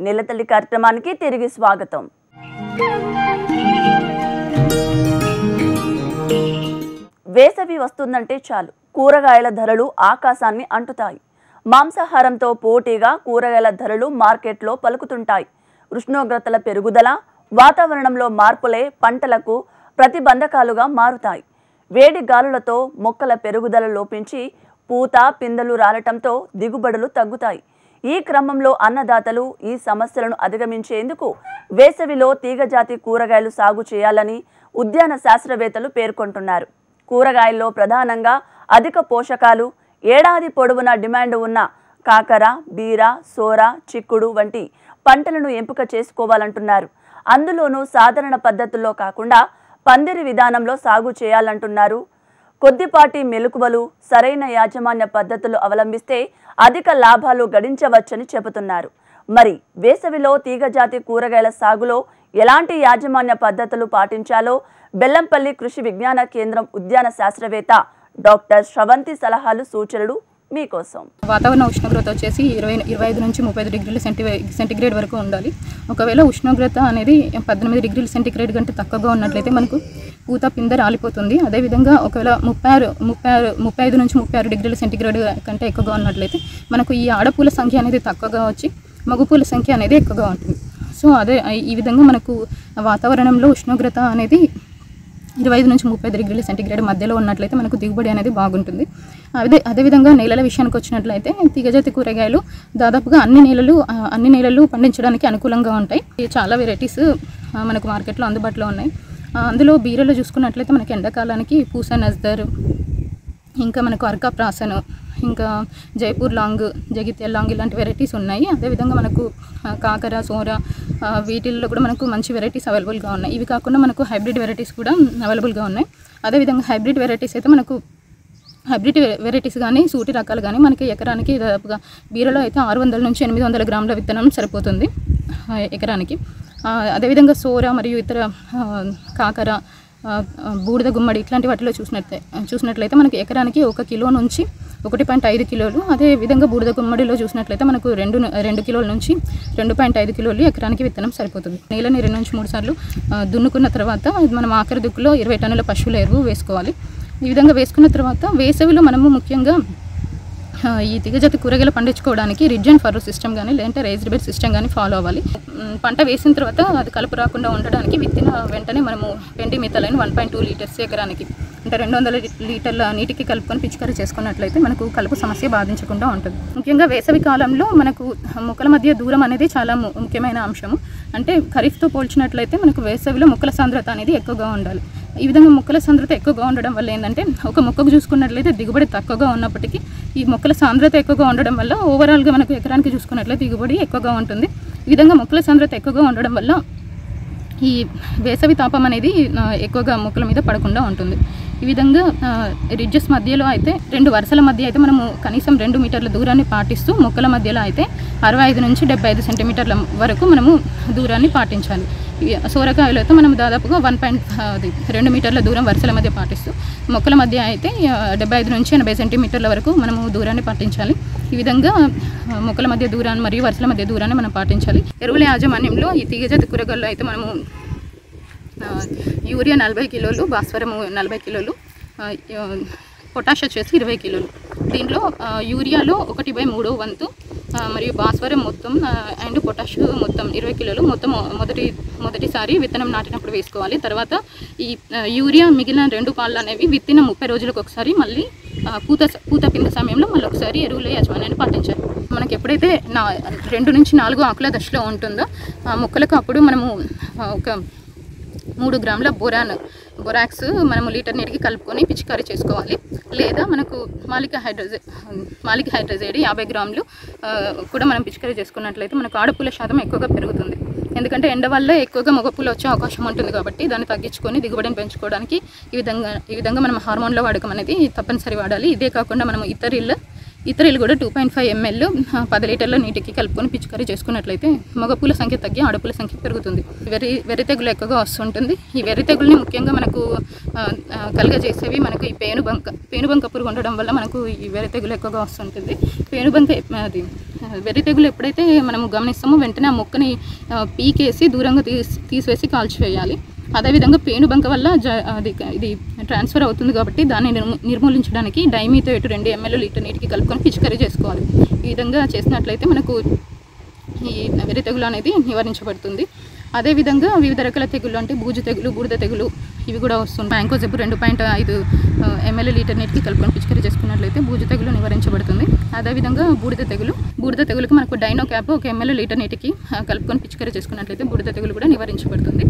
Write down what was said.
నెలతల్లి కార్యక్రమానికి తిరిగి స్వాగతం. వేసవి వస్తుందంటే చాలు కూరగాయల ధరలు ఆకాశాన్ని అంటుతాయి. మాంసాహారంతో పోటీగా కూరగాయల ధరలు మార్కెట్లో పలుకుతుంటాయి. ఉష్ణోగ్రతల పెరుగుదల, వాతావరణంలో మార్పులే పంటలకు ప్రతిబంధకాలుగా మారుతాయి. వేడి గాలులతో మొక్కల పెరుగుదల లోపించి పూత పిందెలు రాలటంతో దిగుబడులు తగ్గుతాయి. ఈ క్రమంలో అన్నదాతలు ఈ సమస్యలను అధిగమించేందుకు వేసవిలో తీగజాతి కూరగాయలు సాగు చేయాలని ఉద్యాన శాస్త్రవేత్తలు పేర్కొంటున్నారు. కూరగాయల్లో ప్రధానంగా అధిక పోషకాలు, ఏడాది పొడవునా డిమాండ్ ఉన్న కాకర, బీర, సోర, చిక్కుడు వంటి పంటలను ఎంపిక చేసుకోవాలంటున్నారు. అందులోనూ సాధారణ పద్ధతుల్లో కాకుండా పందిరి విధానంలో సాగు చేయాలంటున్నారు. కొద్దిపాటి మెలకువలు, సరైన యాజమాన్య పద్ధతులు అవలంబిస్తే అధిక లాభాలు గడించవచ్చని చెబుతున్నారు. మరి వేసవిలో తీగజాతి కూరగాయల సాగులో ఎలాంటి యాజమాన్య పద్ధతులు పాటించాలో బెల్లంపల్లి కృషి విజ్ఞాన కేంద్రం ఉద్యాన శాస్త్రవేత్త డాక్టర్ శ్రవంతి సలహాలు సూచనలు మీకోసం. వాతావరణ ఉష్ణోగ్రత వచ్చేసి 25 నుంచి 35 డిగ్రీల సెంటీగ్రేడ్ వరకు ఉండాలి. ఒకవేళ ఉష్ణోగ్రత అనేది 18 డిగ్రీల సెంటీగ్రేడ్ కంటే తక్కువగా ఉన్నట్లయితే మనకు పూత పింద రాలిపోతుంది. అదేవిధంగా ఒకవేళ 35 నుంచి 36 డిగ్రీల సెంటీగ్రేడ్ కంటే ఎక్కువగా ఉన్నట్లయితే మనకు ఈ ఆడపూల సంఖ్య అనేది తక్కువగా వచ్చి మగపూల సంఖ్య అనేది ఎక్కువగా ఉంటుంది. సో ఈ విధంగా మనకు వాతావరణంలో ఉష్ణోగ్రత అనేది 25 నుంచి 35 డిగ్రీల సెంటీగ్రేడ్ మధ్యలో ఉన్నట్లయితే మనకు దిగుబడి అనేది బాగుంటుంది. అదేవిధంగా నేలల విషయానికి వచ్చినట్లయితే తీగజాతి కూరగాయలు దాదాపుగా అన్ని నేలలు పండించడానికి అనుకూలంగా ఉంటాయి. చాలా వెరైటీస్ మనకు మార్కెట్లో అందుబాటులో ఉన్నాయి. అందులో బీరలో చూసుకున్నట్లయితే మనకి ఎండాకాలానికి పూస నజ్దర్, ఇంకా మనకు అర్కా ప్రాసను, ఇంకా జైపూర్ లాంగ్, జగిత్యాల లాంగ్ ఇలాంటి వెరైటీస్ ఉన్నాయి. అదేవిధంగా మనకు కాకర, సోర వీటిల్లో కూడా మనకు మంచి వెరైటీస్ అవైలబుల్గా ఉన్నాయి. ఇవి కాకుండా మనకు హైబ్రిడ్ వెరైటీస్ కూడా అవైలబుల్గా ఉన్నాయి. అదేవిధంగా హైబ్రిడ్ వెరైటీస్ అయితే మనకు హైబ్రిడ్ వెరైటీస్ కానీ సూటి రకాలు కానీ మనకి ఎకరానికి దాదాపుగా బీరలో అయితే 600 నుంచి 800 గ్రాముల విత్తనం సరిపోతుంది ఎకరానికి. అదేవిధంగా సోర మరియు ఇతర కాకర, బూడిద గుమ్మడి ఇట్లాంటి వాటిలో చూసినట్లయితే మనకి ఎకరానికి 1 కిలో నుంచి 1.5 కిలోలు. అదేవిధంగా బూడిద గుమ్మడిలో చూసినట్లయితే మనకు 2 కిలోల నుంచి 2.5 కిలోలు ఎకరానికి విత్తనం సరిపోతుంది. నేలని 2 నుంచి 3 సార్లు దున్నుకున్న తర్వాత మనం ఆఖరి దుక్కులో 20 టన్నుల పశువుల ఎరువు వేసుకోవాలి. ఈ విధంగా వేసుకున్న తర్వాత వేసవిలో మనము ముఖ్యంగా ఈ తీగజాతి కూరగాయలు పండించుకోవడానికి రిడ్జ్ అండ్ ఫర్రో సిస్టమ్ కానీ లేదంటే రైజ్డ్ బెడ్ సిస్టమ్ కానీ ఫాలో అవ్వాలి. పంట వేసిన తర్వాత అది కలుపు రాకుండా ఉండడానికి విత్తిన వెంటనే మనము పెండి మిథలైన్ 1.2 లీటర్స్ ఎకరానికి అంటే 200 లీటర్ల నీటికి కలుపుకొని పిచికారీ చేసుకున్నట్లయితే మనకు కలుపు సమస్య బాధించకుండా ఉంటుంది. ముఖ్యంగా వేసవి కాలంలో మనకు మొక్కల మధ్య దూరం అనేది చాలా ముఖ్యమైన అంశము. అంటే ఖరీఫ్తో పోల్చినట్లయితే మనకు వేసవిలో మొక్కల సాంద్రత అనేది ఎక్కువగా ఉండాలి. ఈ విధంగా మొక్కల సాంద్రత ఎక్కువగా ఉండడం వల్ల ఏంటంటే ఒక మొక్కకు చూసుకున్నట్లయితే దిగుబడి తక్కువగా ఉన్నప్పటికీ ఈ మొక్కల సాంద్రత ఎక్కువగా ఉండడం వల్ల ఓవరాల్గా మనకు ఎకరానికి చూసుకున్నట్లయితే దిగుబడి ఎక్కువగా ఉంటుంది. ఈ విధంగా మొక్కల సాంద్రత ఎక్కువగా ఉండడం వల్ల ఈ వేసవి తాపం అనేది ఎక్కువగా మొక్కల మీద పడకుండా ఉంటుంది. ఈ విధంగా రిడ్జెస్ మధ్యలో అయితే 2 వరుసల మధ్య అయితే మనము కనీసం 2 మీటర్ల దూరాన్ని పాటిస్తూ మొక్కల మధ్యలో అయితే 65 నుంచి 75 సెంటీమీటర్ల వరకు మనము దూరాన్ని పాటించాలి. సోరకాయలు అయితే మనం దాదాపుగా 2 మీటర్ల దూరం వరుసల మధ్య పాటిస్తూ మొక్కల మధ్య అయితే 75 నుంచి 80 సెంటీమీటర్ల వరకు మనము దూరాన్ని పాటించాలి. ఈ విధంగా మొక్కల మధ్య దూరాన్ని మరియు వరుసల మధ్య దూరాన్ని మనం పాటించాలి. ఎరువుల యాజమాన్యంలో ఈ తీగజాతి కూరగాయలు అయితే మనము యూరియా 40 కిలోలు, భాస్వరము 40 కిలోలు, పొటాష్ వచ్చేసి 20 కిలోలు. దీంట్లో యూరియాలో 1/3 వంతు మరియు భాస్వరం మొత్తం అండ్ పొటాష్ మొత్తం 20 కిలోలు మొత్తం మొదటిసారి విత్తనం నాటినప్పుడు వేసుకోవాలి. తర్వాత ఈ యూరియా మిగిలిన 2 పాళ్ళు అనేవి విత్తిన 30 రోజులకు ఒకసారి మళ్ళీ పూత పింద సమయంలో మళ్ళీ ఒకసారి ఎరువుల యాజమాన్యాన్ని పాటించాలి. మనకి ఎప్పుడైతే 2 నుంచి 4 ఆకుల దశలో ఉంటుందో ఆ మొక్కలకు అప్పుడు మనము ఒక 3 గ్రాముల బొరాక్స్ మనము లీటర్ నీటికి కలుపుకొని పిచికారీ చేసుకోవాలి. లేదా మనకు మాలిక్ హైడ్రజైడ్ 50 గ్రాములు కూడా మనం పిచికారీ చేసుకున్నట్లయితే మనకు ఆడపూల శాతం ఎక్కువగా పెరుగుతుంది. ఎందుకంటే ఎండ వల్ల ఎక్కువగా మగపూలు వచ్చే అవకాశం ఉంటుంది కాబట్టి దాన్ని తగ్గించుకొని దిగుబడిని పెంచుకోవడానికి ఈ విధంగా మనం హార్మోన్ల వాడకం అనేది తప్పనిసరి వాడాలి. ఇదే కాకుండా మనం ఇతరులు కూడా 2.5 ml 10 లీటర్ల నీటికి కలుపుకొని పిచికారీ చేసుకున్నట్లయితే మగపూల సంఖ్య తగ్గి ఆడపూల సంఖ్య పెరుగుతుంది. వెర్రి తెగులు ఎక్కువగా వస్తుంటుంది. ఈ వెర్రి తెగుల్ని ముఖ్యంగా మనకు కలుగజేసేవి మనకు ఈ పేనుబంక పురుగు ఉండడం వల్ల మనకు ఈ వెర్రి తెగులు ఎక్కువగా వస్తుంటుంది. వెర్రి తెగులు ఎప్పుడైతే మనము గమనిస్తామో వెంటనే ఆ మొక్కని పీకేసి దూరంగా తీసివేసి కాల్చివేయాలి. అదేవిధంగా పేనుబంక వల్ల ఇది ట్రాన్స్ఫర్ అవుతుంది కాబట్టి దాన్ని నిర్మూలించడానికి డైమిథోయేట్ 2 ml లీటర్ నీటికి కలుపుకొని పిచికారీ చేసుకోవాలి. ఈ విధంగా చేసినట్లయితే మనకు ఈ వెర్రి తెగులు అనేది నివారించబడుతుంది. అదేవిధంగా వివిధ రకాల తెగుళ్ళు అంటే బూజు తెగులు, బూడిద తెగులు ఇవి కూడా వస్తుంది. మ్యాంకోజెబ్ 2.5 ml లీటర్ నీటికి కలుపుకొని పిచికారీ చేసుకున్నట్లయితే బూజు తెగులు నివారించబడుతుంది. అదేవిధంగా బూడిద తెగులుకు మనకు డైనో క్యాప్ 1 ml లీటర్ నీటికి కలుపుకొని పిచికారీ చేసుకున్నట్లయితే బూడిద తెగులు కూడా నివారించబడుతుంది.